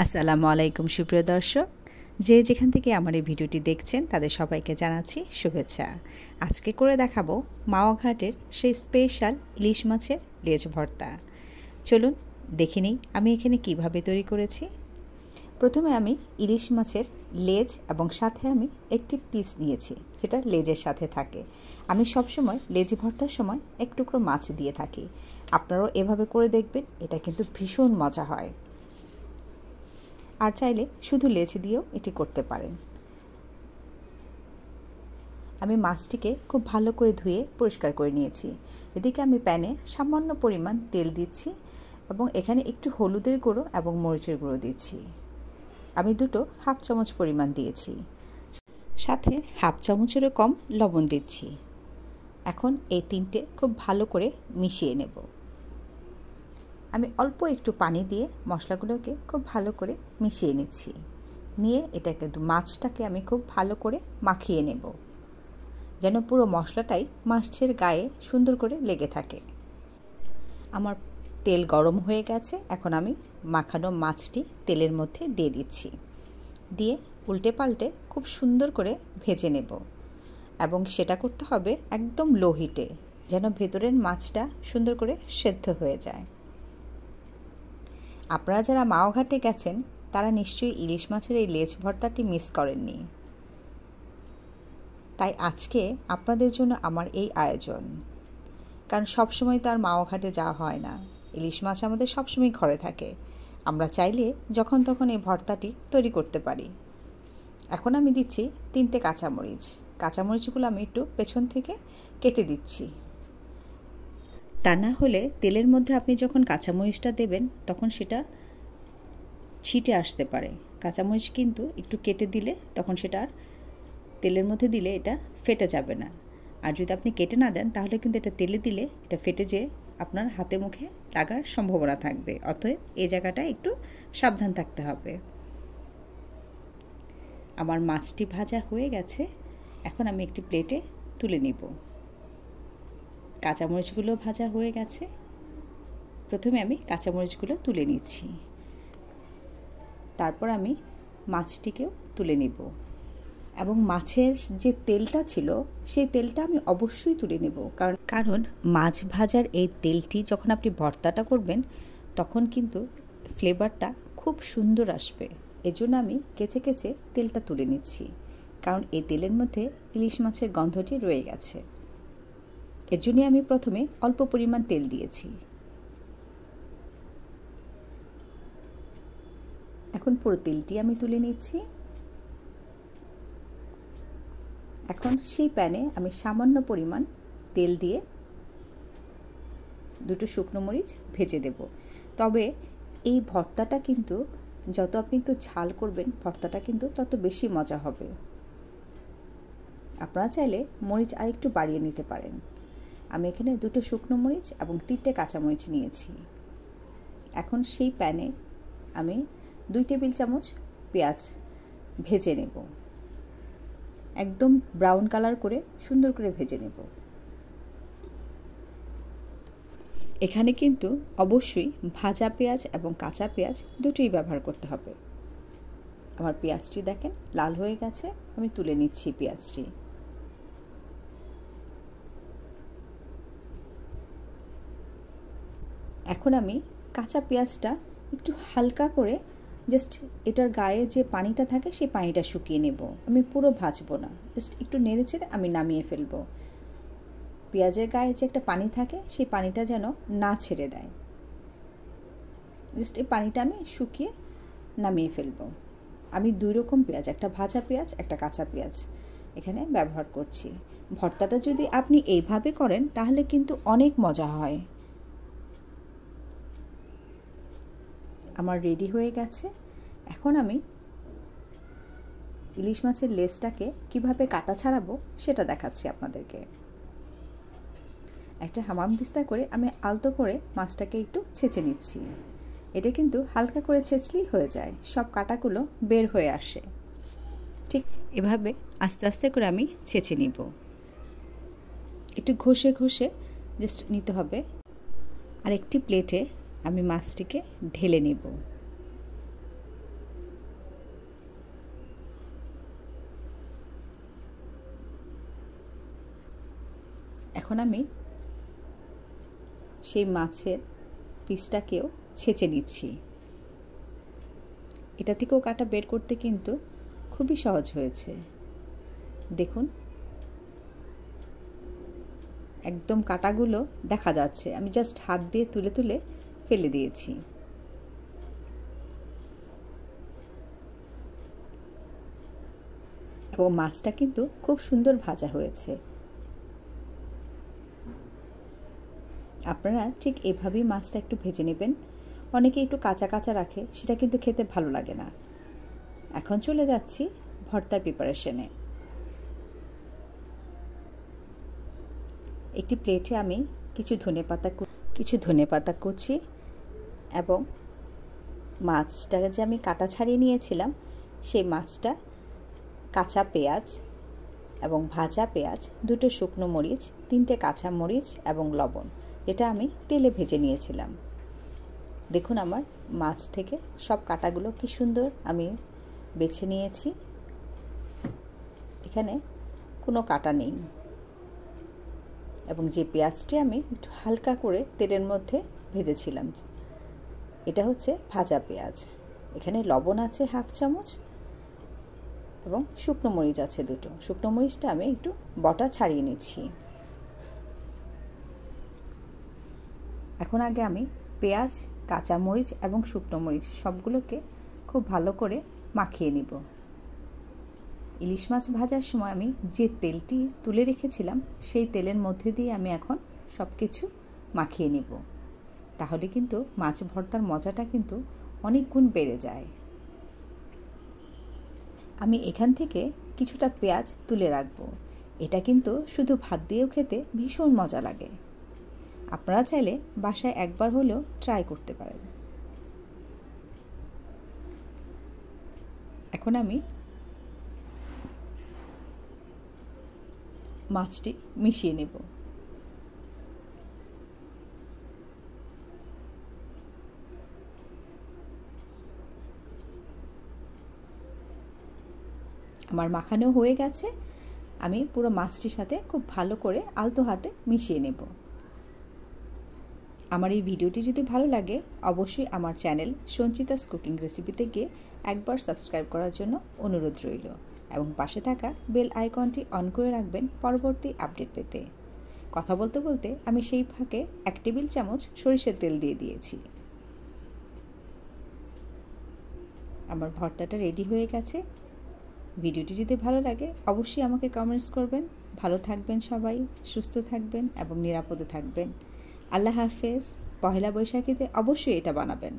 আসসালামু আলাইকুম সুপ্রিয় দর্শক, যে যেখান থেকে আমার এই ভিডিওটি দেখছেন তাদের সবাইকে জানাচ্ছি শুভেচ্ছা। আজকে করে দেখাবো মাওয়া ঘাটের সেই স্পেশাল ইলিশ মাছের লেজ ভর্তা। চলুন দেখে নিই আমি এখানে কিভাবে তৈরি করেছি। প্রথমে আমি ইলিশ মাছের লেজ এবং সাথে আমি একটি পিস নিয়েছি যেটা লেজের সাথে থাকে। আমি সবসময় লেজ ভর্তার সময় এক টুকরো মাছ দিয়ে থাকি। আপনারাও এভাবে করে দেখবেন, এটা কিন্তু ভীষণ মজা হয়। আর চাইলে শুধু লেজ দিয়েও এটি করতে পারেন। আমি মাছটিকে খুব ভালো করে ধুয়ে পরিষ্কার করে নিয়েছি। এদিকে আমি প্যানে সামান্য পরিমাণ তেল দিচ্ছি এবং এখানে একটু হলুদের গুঁড়ো এবং মরিচের গুঁড়ো দিচ্ছি। আমি দুটো হাফ চামচ পরিমাণ দিয়েছি, সাথে হাফ চামচেরও কম লবণ দিচ্ছি। এখন এই তিনটে খুব ভালো করে মিশিয়ে নেব। আমি অল্প একটু পানি দিয়ে মশলাগুলোকে খুব ভালো করে মিশিয়ে নিচ্ছি। নিয়ে এটাকে মাছটাকে আমি খুব ভালো করে মাখিয়ে নেব, যেন পুরো মশলাটাই মাছের গায়ে সুন্দর করে লেগে থাকে। আমার তেল গরম হয়ে গেছে, এখন আমি মাখানো মাছটি তেলের মধ্যে দিয়ে দিচ্ছি। দিয়ে উল্টে পাল্টে খুব সুন্দর করে ভেজে নেব এবং সেটা করতে হবে একদম লো হিটে, যেন ভেতরের মাছটা সুন্দর করে সেদ্ধ হয়ে যায়। আপনারা যারা মাওয়া ঘাটে গেছেন তারা নিশ্চয়ই ইলিশ মাছের এই লেজ ভর্তাটি মিস করেননি। তাই আজকে আপনাদের জন্য আমার এই আয়োজন, কারণ সবসময় তো আর মাওয়া ঘাটে যাওয়া হয় না। ইলিশ মাছ আমাদের সবসময় ঘরে থাকে, আমরা চাইলে যখন তখন এই ভর্তাটি তৈরি করতে পারি। এখন আমি দিচ্ছি 3টে কাঁচামরিচ। কাঁচামরিচগুলো আমি একটু পেছন থেকে কেটে দিচ্ছি, তা না হলে তেলের মধ্যে আপনি যখন কাঁচামরিচটা দেবেন তখন সেটা ছিটে আসতে পারে। কাঁচামরিচ কিন্তু একটু কেটে দিলে তখন সেটা আর তেলের মধ্যে দিলে এটা ফেটে যাবে না। আর যদি আপনি কেটে না দেন তাহলে কিন্তু এটা তেলে দিলে এটা ফেটে যেয়ে আপনার হাতে মুখে লাগার সম্ভাবনা থাকবে। অতএব এই জায়গাটা একটু সাবধান থাকতে হবে। আমার মাছটি ভাজা হয়ে গেছে, এখন আমি একটি প্লেটে তুলে নিব। কাঁচামরিচগুলো ভাজা হয়ে গেছে, প্রথমে আমি কাঁচামরিচগুলো তুলে নিচ্ছি, তারপর আমি মাছটিকেও তুলে নিব এবং মাছের যে তেলটা ছিল সেই তেলটা আমি অবশ্যই তুলে নেব, কারণ মাছ ভাজার এই তেলটি যখন আপনি ভর্তাটা করবেন তখন কিন্তু ফ্লেভারটা খুব সুন্দর আসবে। এজন্য আমি কেচে কেচে তেলটা তুলে নিচ্ছি, কারণ এই তেলের মধ্যে ইলিশ মাছের গন্ধটি রয়ে গেছে। এর জন্যই আমি প্রথমে অল্প পরিমাণ তেল দিয়েছি। এখন পুরো তেলটি আমি তুলে নিচ্ছি। এখন সেই প্যানে আমি সামান্য পরিমাণ তেল দিয়ে দুটো শুকনো মরিচ ভেজে দেব। তবে এই ভর্তাটা কিন্তু যত আপনি একটু ঝাল করবেন ভর্তাটা কিন্তু তত বেশি মজা হবে। আপনারা চাইলে মরিচ আর একটু বাড়িয়ে নিতে পারেন। আমি এখানে দুটো শুকনো মরিচ এবং 3টে কাঁচামরিচ নিয়েছি। এখন সেই প্যানে আমি 2 টেবিল চামচ পেঁয়াজ ভেজে নেব, একদম ব্রাউন কালার করে সুন্দর করে ভেজে নেব। এখানে কিন্তু অবশ্যই ভাজা পেঁয়াজ এবং কাঁচা পেঁয়াজ দুটোই ব্যবহার করতে হবে। আমার পেঁয়াজটি দেখেন লাল হয়ে গেছে, আমি তুলে নিচ্ছি পেঁয়াজটি। এখন আমি কাঁচা পেঁয়াজটা একটু হালকা করে জাস্ট এটার গায়ে যে পানিটা থাকে সেই পানিটা শুকিয়ে নেব। আমি পুরো ভাজবো না, জাস্ট একটু নেড়ে চেড়ে আমি নামিয়ে ফেলবো। পেঁয়াজের গায়ে যে একটা পানি থাকে সেই পানিটা যেন না ছেড়ে দেয়। জাস্ট এই পানিটা আমি শুকিয়ে নামিয়ে ফেলবো। আমি 2 রকম পেঁয়াজ, একটা ভাজা পেঁয়াজ একটা কাঁচা পেঁয়াজ এখানে ব্যবহার করছি। ভর্তাটা যদি আপনি এইভাবে করেন তাহলে কিন্তু অনেক মজা হয়। আমার রেডি হয়ে গেছে। এখন আমি ইলিশ মাছের লেজটাকে কিভাবে কাটা ছাড়াবো সেটা দেখাচ্ছি আপনাদেরকে। একটা হামানদিস্তা করে আমি আলতো করে মাছটাকে একটু ছেঁচে নিচ্ছি। এটা কিন্তু হালকা করে ছেঁচলেই হয়ে যায়, সব কাটাগুলো বের হয়ে আসে। ঠিক এভাবে আস্তে আস্তে করে আমি ছেঁচে নিব। একটু ঘষে ঘষে জাস্ট নিতে হবে। আর একটি প্লেটে আমি মাছটিকে ঢেলে নেব। এখন আমি সেই মাছের পিসটাকেও ছেঁচে নিচ্ছি। এটা থেকেও কাটা বের করতে কিন্তু খুবই সহজ হয়েছে। দেখুন একদম কাটাগুলো দেখা যাচ্ছে, আমি জাস্ট হাত দিয়ে তুলে তুলে ফেলে দিয়েছি। এবং মাছটা কিন্তু খুব সুন্দর ভাজা হয়েছে। আপনারা ঠিক এভাবেই মাছটা একটু ভেজে নেবেন। অনেকে একটু কাঁচা কাঁচা রাখে, সেটা কিন্তু খেতে ভালো লাগে না। এখন চলে যাচ্ছি ভর্তার প্রিপারেশনে। একটি প্লেটে আমি কিছু ধনেপাতা কুচি এবং মাছটাকে যে আমি কাটা ছাড়িয়ে নিয়েছিলাম সেই মাছটা, কাঁচা পেঁয়াজ এবং ভাজা পেঁয়াজ, 2টো শুকনো মরিচ, 3টে কাঁচা মরিচ এবং লবণ, এটা আমি তেলে ভেজে নিয়েছিলাম। দেখুন আমার মাছ থেকে সব কাটাগুলো কি সুন্দর আমি বেছে নিয়েছি। এখানে কোনো কাটা নেই। এবং যে পেঁয়াজটি আমি একটু হালকা করে তেলের মধ্যে ভেজেছিলাম, এটা হচ্ছে ভাজা পেঁয়াজ। এখানে লবণ আছে 1/2 চামচ এবং শুকনো মরিচ আছে 2টো। শুকনো মরিচটা আমি একটু বটা ছাড়িয়ে নিচ্ছি। এখন আগে আমি পেঁয়াজ, কাঁচা মরিচ এবং শুকনো মরিচ সবগুলোকে খুব ভালো করে মাখিয়ে নিব। ইলিশ মাছ ভাজার সময় আমি যে তেলটি তুলে রেখেছিলাম সেই তেলের মধ্যে দিয়ে আমি এখন সব কিছু মাখিয়ে নিব। তাহলে কিন্তু মাছ ভর্তার মজাটা কিন্তু অনেক গুণ বেড়ে যায়। আমি এখান থেকে কিছুটা পেঁয়াজ তুলে রাখবো। এটা কিন্তু শুধু ভাত দিয়েও খেতে ভীষণ মজা লাগে। আপনারা চাইলে বাসায় একবার হলেও ট্রাই করতে পারেন। এখন আমি মাছটি মিশিয়ে নেব। আমার মাখানো হয়ে গেছে। আমি পুরো মাছটির সাথে খুব ভালো করে আলতো হাতে মিশিয়ে নেব। আমার এই ভিডিওটি যদি ভালো লাগে অবশ্যই আমার চ্যানেল সঞ্চিতাস কুকিং রেসিপিতে গিয়ে একবার সাবস্ক্রাইব করার জন্য অনুরোধ রইল এবং পাশে থাকা বেল আইকনটি অন করে রাখবেন পরবর্তী আপডেট পেতে। কথা বলতে বলতে আমি সেই ফাঁকে 1 টেবিল চামচ সরিষার তেল দিয়ে দিয়েছি। আমার ভর্তাটা রেডি হয়ে গেছে। ভিডিওটি যদি ভালো লাগে অবশ্যই আমাকে কমেন্টস করবেন। ভালো থাকবেন সবাই, সুস্থ থাকবেন এবং নিরাপদে থাকবেন। আল্লাহ হাফেজ। পহেলা বৈশাখীতে অবশ্যই এটা বানাবেন।